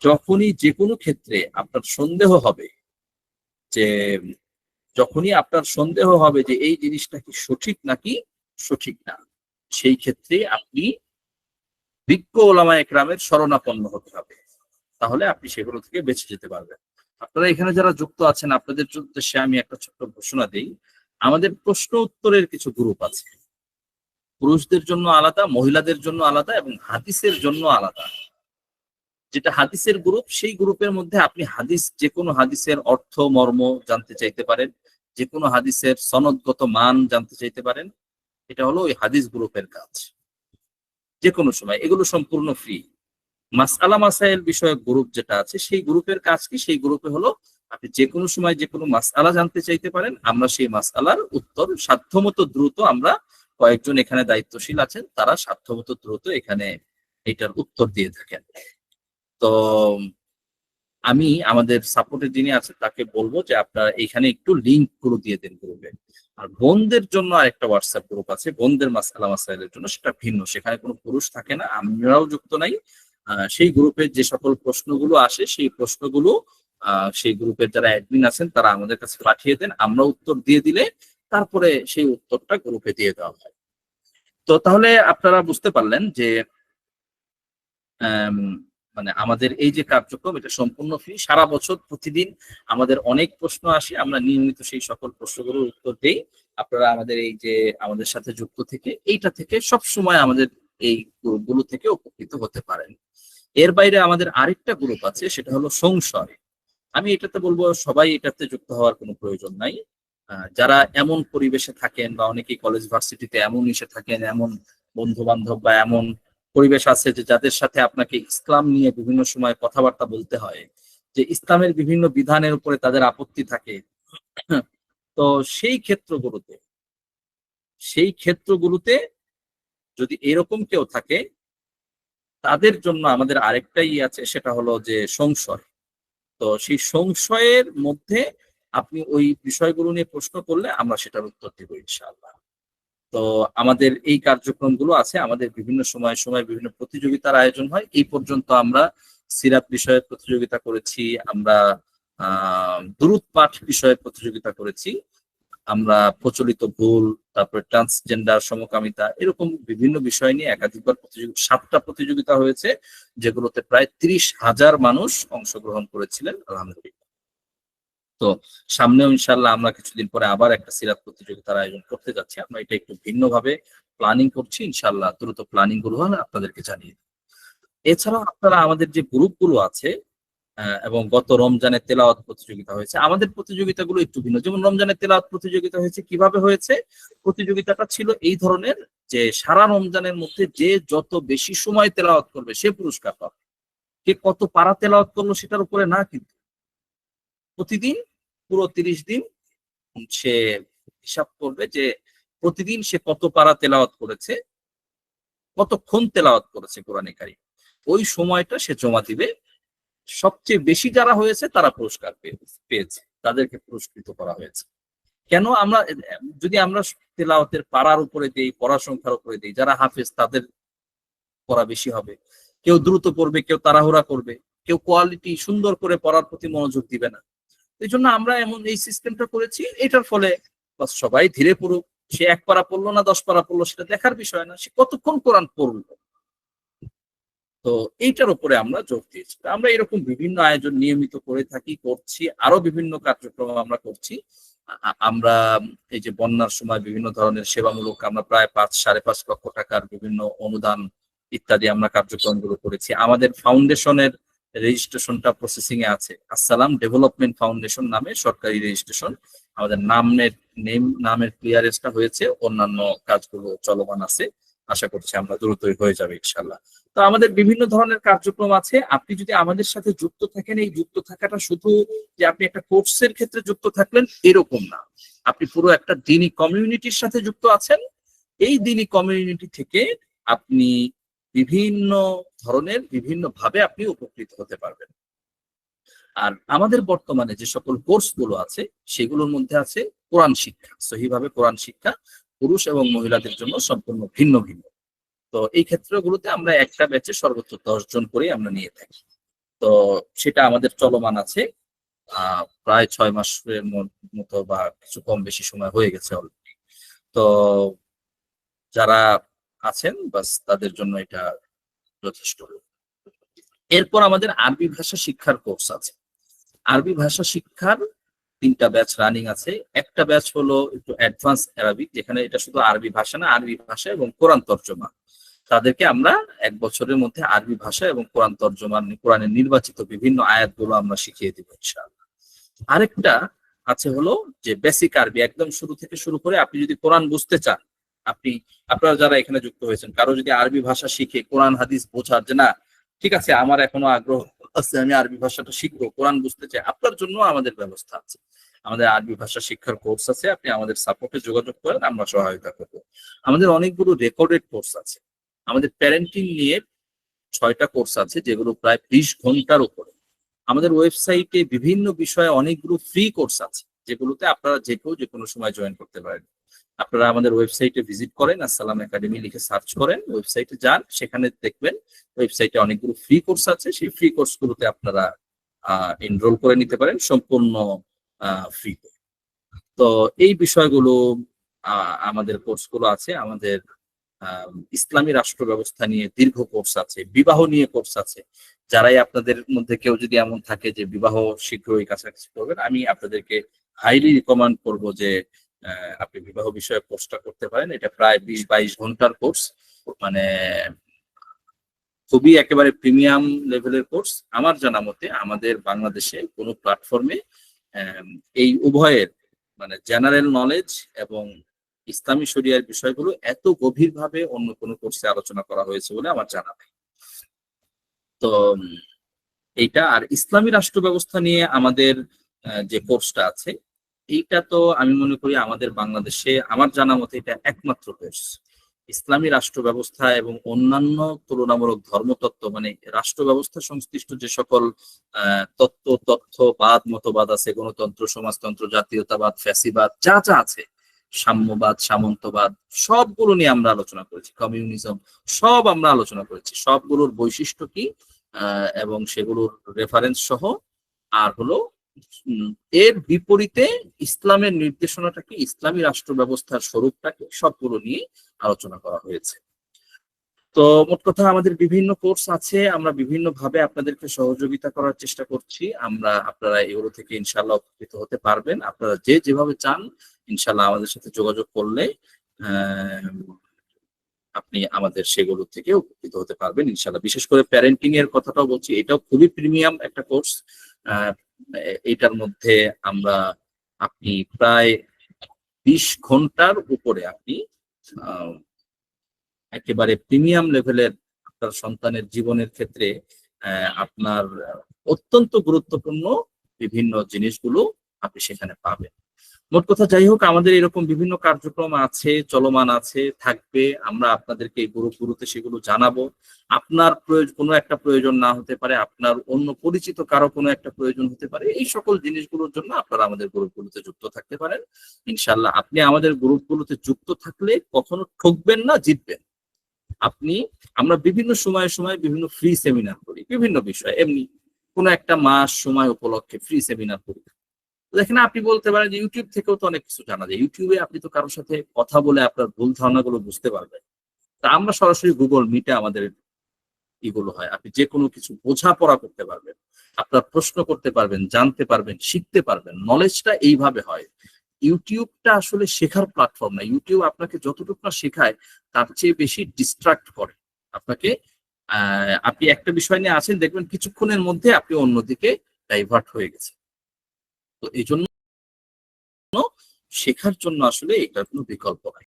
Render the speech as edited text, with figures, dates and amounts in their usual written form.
যখনই যে কোনো ক্ষেত্রে আপনার সন্দেহ হবে যে যখনই আপনার সন্দেহ হবে যে এই জিনিসটা কি সঠিক নাকি সঠিক না, সেই ক্ষেত্রে আপনি বিজ্ঞ ওলামায়ে কেরামের শরণাপন্ন হতে হবে। তাহলে আপনি সেগুলো থেকে বেঁচে যেতে পারবেন। আপনারা এখানে যারা যুক্ত আছেন আপনাদের উদ্দেশ্যে আমি একটা ছোট্ট ঘোষণা দেই। আমাদের প্রশ্ন উত্তরের কিছু গ্রুপ আছে। পুরুষদের জন্য আলাদা, মহিলাদের জন্য আলাদা এবং হাদিসের জন্য আলাদা। যেটা হাদিসের গ্রুপ, সেই গ্রুপের মধ্যে আপনি হাদিস, যে কোনো হাদিসের অর্থ মর্ম জানতে চাইতে পারেন, যে কোনো হাদিসের সনদগত মান জানতে চাইতে পারেন। এটা হলো ওই হাদিস গ্রুপের কাজ। যে কোনো সময় এগুলো সম্পূর্ণ ফ্রি। মাসআলা মাসাইল বিষয়ক গ্রুপ যেটা আছে, সেই গ্রুপের কাজ কি? সেই গ্রুপে হলো আপনি যে কোনো সময় যে কোনো মাসআলা জানতে চাইতে পারেন, আমরা সেই মাসআলার উত্তর সাধ্যমতো দ্রুত, আমরা কয়েকজন এখানে দায়িত্বশীল আছেন, তারা সাধ্যমতো দ্রুত এখানে এটার উত্তর দিয়ে থাকেন। তো আমি আমাদের সাপোর্টে যিনি আছেন তাকে বলবো যে আপনারা এখানে একটু লিঙ্ক গুলো দিয়ে দেন গ্রুপে। আর বোনদের জন্য আরেকটা হোয়াটসঅ্যাপ গ্রুপ আছে, বোনদের মাসআলা মাসাইলের জন্য, সেটা ভিন্ন, সেখানে কোনো পুরুষ থাকে না, আমরাও যুক্ত নাই। সেই গ্রুপে যে সকল প্রশ্নগুলো আসে, সেই প্রশ্নগুলো সেই গ্রুপের যারা অ্যাডমিন আছেন তারা আমাদের কাছে পাঠিয়ে দেন, আমরা উত্তর দিয়ে দিলে তারপরে সেই উত্তরটা গ্রুপে দিয়ে দেওয়া হয়। তো তাহলে আপনারা বুঝতে পারলেন যে আম, মানে আমাদের এই যে কার্যক্রম, এটা সম্পূর্ণ ফ্রি। সারা বছর প্রতিদিন আমাদের অনেক প্রশ্ন আসে, আমরা নিয়মিত সেই সকল প্রশ্নগুলোর উত্তর দেই। আপনারা আমাদের এই যে আমাদের সাথে যুক্ত থেকে এইটা থেকে সব সময় আমাদের এই গ্রুপগুলো থেকে উপকৃত হতে পারেন। এর বাইরে আমাদের আরেকটা গ্রুপ আছে, সেটা হলো সংশয়। আমি এটাতে বলবো সবাই এটাতে যুক্ত হওয়ার কোনো প্রয়োজন নাই। যারা এমন পরিবেশে থাকেন বা অনেকেই কলেজ ভার্সিটিতে এমন ইসে থাকেন, এমন বন্ধু বান্ধব বা এমন পরিবেশ আছে যে যাদের সাথে আপনাকে ইসলাম নিয়ে বিভিন্ন সময় কথাবার্তা বলতে হয়, যে ইসলামের বিভিন্ন বিধানের উপরে তাদের আপত্তি থাকে, তো সেই ক্ষেত্রগুলোতে সেই ক্ষেত্রগুলোতে যদি এরকম কেউ থাকে, তাদের জন্য আমাদের আরেকটাই আছে, সেটা হলো যে সংশয়। তো সেই সংশয়ের মধ্যে আপনি ওই বিষয়গুলো নিয়ে প্রশ্ন করলে আমরা সেটার উত্তর দেবো ইনশাআল্লাহ। তো আমাদের এই কার্যক্রমগুলো আছে, আমাদের বিভিন্ন সময় সময় বিভিন্ন প্রতিযোগিতার আয়োজন হয়। এই পর্যন্ত আমরা সিরাত বিষয়ে প্রতিযোগিতা করেছি, আমরা দুরূদ পাঠ বিষয়ে প্রতিযোগিতা করেছি, আমরা প্রচলিত ভুল, তারপরে ট্রান্সজেন্ডার, সমকামিতা, এরকম বিভিন্ন বিষয় নিয়ে একাধিকবার 7টা প্রতিযোগিতা হয়েছে, যেগুলোতে প্রায় 30,000 মানুষ অংশগ্রহণ করেছিলেন আলহামদুলিল্লাহ। তো সামনেও ইনশাল্লাহ আমরা কিছুদিন পরে আবার একটা সিরাত প্রতিযোগিতার আয়োজন করতে যাচ্ছি। আমরা এটা একটু ভিন্নভাবে প্ল্যানিং করছি, ইনশাল্লাহ দ্রুত প্ল্যানিং গুলো হলে আপনাদেরকে জানিয়ে দেব। এছাড়াও আপনারা আমাদের যে গ্রুপগুলো আছে, এবং গত রমজানের তেলাওয়াত প্রতিযোগিতা হয়েছে, আমাদের প্রতিযোগিতাগুলো একটু ভিন্ন। যেমন রমজানের তেলাওয়াত প্রতিযোগিতা হয়েছে, কিভাবে হয়েছে? প্রতিযোগিতাটা ছিল এই ধরনের যে সারা রমজানের মধ্যে যে যত বেশি সময় তেলাওয়াত করবে সে পুরস্কার পাবে। কে কত পারা তেলাওয়াত করলো সেটার উপরে না, কিন্তু প্রতিদিন পুরো 30 দিন সে হিসাব করবে যে প্রতিদিন সে কত পারা তেলাওয়াত করেছে, কতক্ষণ তেলাওয়াত করেছে কোরআনে কারীম, ওই সময়টা সে জমা দিবে। সবচেয়ে বেশি যারা হয়েছে তারা পুরস্কার পেয়েছে, তাদেরকে পুরস্কৃত করা হয়েছে। কেন? আমরা যদি আমরা তেলাওয়াতের পারার উপরে দেই, পড়া সংখ্যার উপরে দেই, যারা হাফেজ তাদের পড়া বেশি হবে, কেউ দ্রুত পড়বে, কেউ তাড়াহুড়া করবে, কেউ কোয়ালিটি সুন্দর করে পড়ার প্রতি মনোযোগ দিবে না। এই জন্য আমরা এমন এই সিস্টেমটা করেছি। এটার ফলে সবাই ধীরে পড়ুক, সে 1 পারা পড়লো না 10 পারা পড়লো সেটা দেখার বিষয় না, সে কতক্ষণ কোরআন পড়লো। তো এইটার উপরে আমরা জোর দিয়েছি। আমরা এরকম বিভিন্ন আয়োজন নিয়মিত করে থাকি, করছি, আরো বিভিন্ন কার্যক্রম আমরা করছি। আমরা এই যে বন্যার সময় বিভিন্ন ধরনের সেবামূলক, আমরা প্রায় 5-5.5 লক্ষ টাকার বিভিন্ন অনুদান ইত্যাদি আমরা কার্যক্রমগুলো করেছি। আমাদের ফাউন্ডেশনের রেজিস্ট্রেশনটা প্রসেসিং এ আছে, আসসালাম ডেভেলপমেন্ট ফাউন্ডেশন নামে সরকারি রেজিস্ট্রেশন। আমাদের নামের ক্লিয়ারেন্সটা হয়েছে, অন্যান্য কাজগুলো চলমান আছে। আশা করছি আমরা দ্রুতই হয়ে যাবে ইনশাল্লাহ। তো আমাদের বিভিন্ন ধরনের কার্যক্রম আছে। আপনি যদি আমাদের সাথে যুক্ত থাকেন, এই যুক্ত থাকাটা শুধু যে আপনি একটা কোর্সের ক্ষেত্রে যুক্ত থাকলেন এরকম না, আপনি পুরো একটা দ্বীনি কমিউনিটির সাথে যুক্ত আছেন। এই দ্বীনি কমিউনিটি থেকে আপনি বিভিন্ন ধরনের বিভিন্ন ভাবে আপনি উপকৃত হতে পারবেন। আর আমাদের বর্তমানে যে সকল কোর্স গুলো আছে সেগুলোর মধ্যে আছে কোরআন শিক্ষা, সহিভাবে কোরআন শিক্ষা, পুরুষ এবং মহিলাদের জন্য সম্পূর্ণ ভিন্ন ভিন্ন। তো এই ক্ষেত্রগুলোতে আমরা একটা ব্যাচে সর্বোচ্চ 10 জন করে আমরা নিয়ে থাকি। তো সেটা আমাদের চলমান আছে, প্রায় 6 মাসের মতো বা কিছু কম বেশি সময় হয়ে গেছে অলরেডি। তো যারা আছেন বাস তাদের জন্য এটা যথেষ্ট। এরপর আমাদের আরবি ভাষা শিক্ষার কোর্স আছে। আরবি ভাষা শিক্ষার 3টা ব্যাচ রানিং আছে। একটা ব্যাচ হলো একটু অ্যাডভান্স অ্যারাবিক, যেখানে এটা শুধু আরবি ভাষা না, আরবি ভাষা এবং কোরআন তর্জমা। তাদেরকে আমরা 1 বছরের মধ্যে আরবি ভাষা এবং কোরআন তর্জমা, কোরআনের নির্বাচিত বিভিন্ন আয়াতগুলো আমরা শিখিয়ে দিব ইনশাআল্লাহ। আরেকটা আছে হলো যে বেসিক আরবি, একদম শুরু থেকে শুরু করে আপনি যদি কোরআন বুঝতে চান, আপনারা যারা এখানে যুক্ত হয়েছেন, কারো যদি আরবি ভাষা শিখে কোরআন হাদিস বোঝার যে না ঠিক আছে আমার এখনো আগ্রহ আছে, আমি আরবি ভাষাটা শিখবো, কোরআন বুঝতে চাই, আপনার জন্য আমাদের ব্যবস্থা আছে। আমাদের আরবি ভাষা শিক্ষার কোর্স আছে, আপনি আমাদের সাপোর্টে যোগাযোগ করেন, আমরা সহায়তা করবো। আমাদের অনেকগুলো রেকর্ডেড কোর্স আছে। আমাদের প্যারেন্টিং নিয়ে 6টা কোর্স আছে, যেগুলো প্রায় 20 ঘন্টার উপরে। আমাদের ওয়েবসাইটে বিভিন্ন বিষয়ে অনেকগুলো ফ্রি কোর্স আছে, যেগুলোতে আপনারা যে কেউ যে কোনো সময় জয়েন করতে পারেন। আপনারা আমাদের ওয়েবসাইটে ভিজিট করেন, আসসালাম একাডেমি লিখে সার্চ করেন, ওয়েবসাইটে যান, সেখানে দেখবেন ওয়েবসাইটে অনেকগুলো ফ্রি কোর্স আছে। সেই ফ্রি কোর্সগুলোতে আপনারা এনরোল করে নিতে পারেন সম্পূর্ণ ফ্রি। তো এই বিষয়গুলো আমাদের কোর্সগুলো আছে। আমাদের ইসলামী রাষ্ট্র ব্যবস্থা নিয়ে দীর্ঘ কোর্স আছে, বিবাহ নিয়ে কোর্স আছে। যারাই আপনাদের মধ্যে কেউ যদি এমন থাকে যে বিবাহ শীঘ্রই কাছাকাছি করবেন, আমি আপনাদেরকে হাইলি রিকমেন্ড করব যে আপনি বিবাহ বিষয়ে কোর্সটা করতে পারেন। এটা প্রায় 20-22 ঘন্টার কোর্স, মানে খুবই একেবারে প্রিমিয়াম লেভেলের কোর্স। আমার জানা মতে আমাদের বাংলাদেশে কোনো প্ল্যাটফর্মে এই উভয়ের মানে জেনারেল নলেজ এবং ইসলামী শরিয়ার বিষয়গুলো এত গভীরভাবে অন্য কোনো কোর্সে আলোচনা করা হয়েছে বলে আমার জানা নেই। তো এইটা আর ইসলামী রাষ্ট্র ব্যবস্থা নিয়ে আমাদের যে কোর্সটা আছে, এইটা তো আমি মনে করি আমাদের বাংলাদেশে আমার জানা মতে এটা একমাত্র কোর্স। ইসলামী রাষ্ট্র ব্যবস্থা এবং অন্যান্য তুলনামূলক ধর্মতত্ত্ব, মানে রাষ্ট্র ব্যবস্থা সংশ্লিষ্ট যে সকল তথ্যবাদ মতবাদ আছে, গণতন্ত্র, সমাজতন্ত্র, জাতীয়তাবাদ, ফ্যাসিবাদ, যা যা আছে, সাম্যবাদ, সামন্তবাদ, সবগুলো নিয়ে আমরা আলোচনা করেছি, কমিউনিজম, সব আমরা আলোচনা করেছি, সবগুলোর বৈশিষ্ট্য কি এবং সেগুলোর রেফারেন্স সহ। আর হলো এর বিপরীতে ইসলামের নির্দেশনাটা কি, ইসলামী রাষ্ট্র ব্যবস্থার স্বরূপটা কি, সবগুলো নিয়ে আলোচনা করা হয়েছে। তো মোট কথা আমাদের বিভিন্ন কোর্স আছে, আমরা বিভিন্ন ভাবে আপনাদেরকে সহযোগিতা করার চেষ্টা করছি। আপনারা এগুলো থেকে ইনশাআল্লাহ উপকৃত হতে পারবেন। আপনারা যে যেভাবে চান ইনশাআল্লাহ আমাদের সাথে যোগাযোগ করলে আপনি আমাদের সেগুলো থেকে উপকৃত হতে পারবেন ইনশাআল্লাহ। বিশেষ করে প্যারেন্টিং এর কথাটাও বলছি, এটাও খুবই প্রিমিয়াম একটা কোর্স। এটার মধ্যে আপনি প্রায় 20 ঘন্টার উপরে আপনি একেবারে প্রিমিয়াম লেভেলের আপনার সন্তানের জীবনের ক্ষেত্রে আপনার অত্যন্ত গুরুত্বপূর্ণ বিভিন্ন জিনিসগুলো আপনি সেখানে পাবেন। মোট কথা যাই হোক, আমাদের এরকম বিভিন্ন কার্যক্রম আছে, চলমান আছে, থাকবে। আমরা আপনাদেরকে এই গ্রুপগুলোতে সেগুলো জানাবো। আপনার কোনো একটা প্রয়োজন না হতে পারে, আপনার অন্য পরিচিত কারো কোনো একটা প্রয়োজন হতে পারে। এই সকল জিনিসগুলোর জন্য আপনারা আমাদের গ্রুপগুলোতে যুক্ত থাকতে পারেন ইনশাল্লাহ। আপনি আমাদের গ্রুপগুলোতে যুক্ত থাকলে কখনো ঠকবেন না, জিতবেন। আমরা বিভিন্ন সময়ে বিভিন্ন ফ্রি সেমিনার করি, বিভিন্ন বিষয়, এমনি কোনো একটা মাস সময় উপলক্ষে ফ্রি সেমিনার করি। দেখেন, আপনি বলতে পারেন যে ইউটিউব থেকেও তো অনেক কিছু জানা যায়। ইউটিউবে আপনি তো কারোর সাথে কথা বলে আপনার ভুল ধারণাগুলো বুঝতে পারবেন। তা আমরা সরাসরি গুগল মিটে আমাদের এগুলো হয়, আপনি যে কোনো কিছু বোঝাপড়া করতে পারবেন, আপনার প্রশ্ন করতে পারবেন, জানতে পারবেন, শিখতে পারবেন। নলেজটা এইভাবে হয়। ইউটিউবটা আসলে শেখার প্ল্যাটফর্ম না। ইউটিউব আপনাকে যতটুকু না শেখায় তার চেয়ে বেশি ডিস্ট্রাক্ট করে আপনাকে। আপনি একটা বিষয় নিয়ে আছেন, দেখবেন কিছুক্ষণের মধ্যে আপনি অন্যদিকে ডাইভার্ট হয়ে গেছে। তো এই জন্য শেখার জন্য আসলে এটার কোনো বিকল্প নাই।